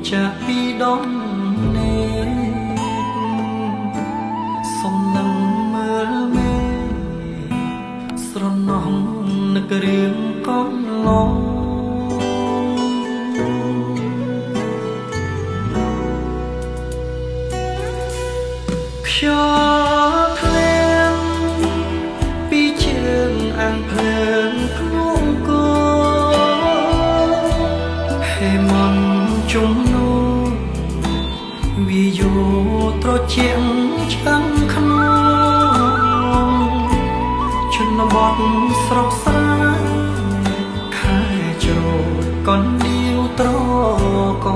จะពីដុំនេសំឡឹងមើលមេស្រណោះនឹករឿងកូនឡងខ្យល់ភ្លៀងពីជើងអាំងភ្លើងក្នុងគោហេមន្តជុំនោះវាយោត្រជាក់ចាំងក្នុងជនបទស្រុកស្រែខែជ្រោកនដៀវត្រក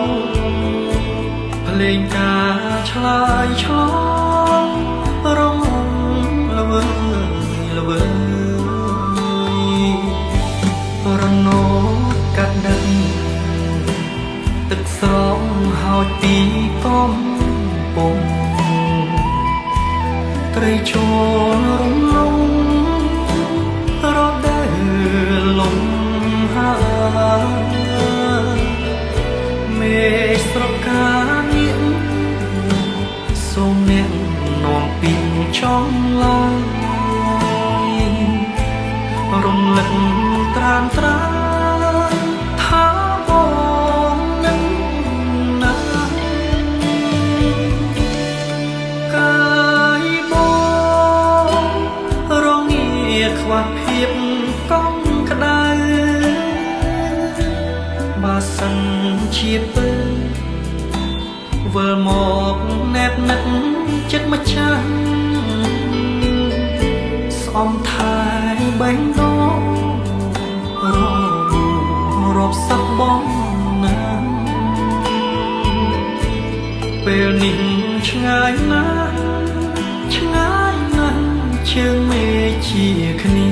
ងភ្លេងការឆ្លើយឆ្លងរងល្វើយល្វើយរណោកាត់ដឹងទឹកស្រងហោចពីកំពង់ត្រីចូលរំលងរដូវលំហើមេស្រកានាងសូមអ្នកនាំពីចង់ឡើយរំលឹកត្រានត្រាថាបងនឹងណាកាយបងរងាខ្វះភាពកង់ក្ដៅបើសិនជាពើវិលមកណែបនឹកចិត្តម្ចាស់ស្អំថែបេះដូងរាប់សប្បងណាពេលនេះឆ្ងាយណាស់ឆ្ងាយណាស់ជើងមេជាគ្នា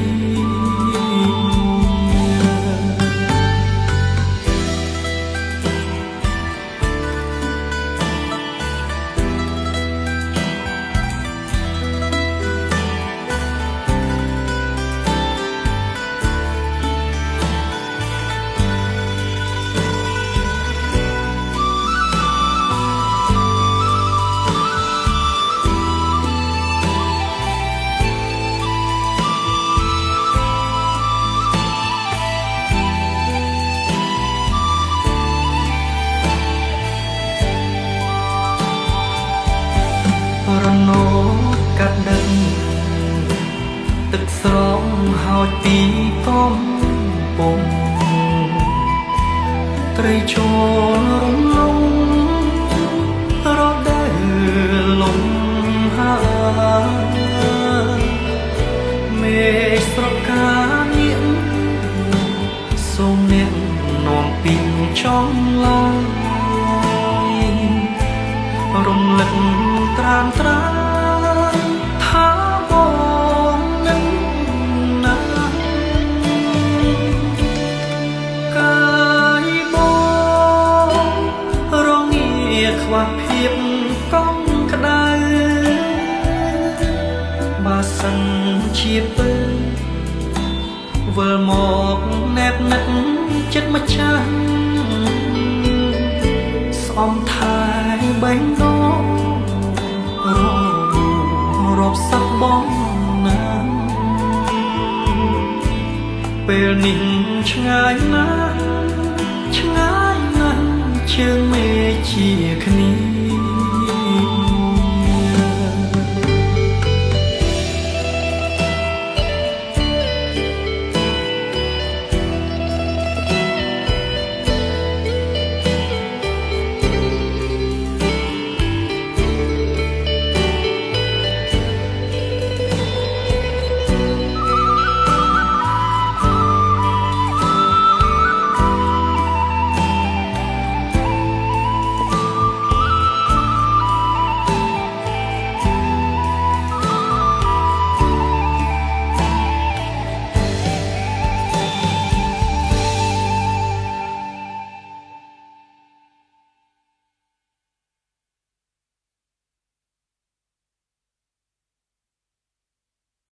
រណោកាត់ដឹងទឹកស្រងហោចពីកំពង់ត្រីចូលរំលងរដូវលំហើមេស្រកានាងសូមអ្នកនាំពីចង់ឡើយរំលឹកត្រានត្រាថាបងនឹងណាកាយបងរងាខ្វះភាពកង់ក្ដៅបើសិនជាពើវិលមកណែបនឹកចិត្តម្ចាស់ស្អំថែបេះដូងរាប់សប្បងណាពេលនេះឆ្ងាយណាស់ឆ្ងាយណាស់ជើងមេជាគ្នា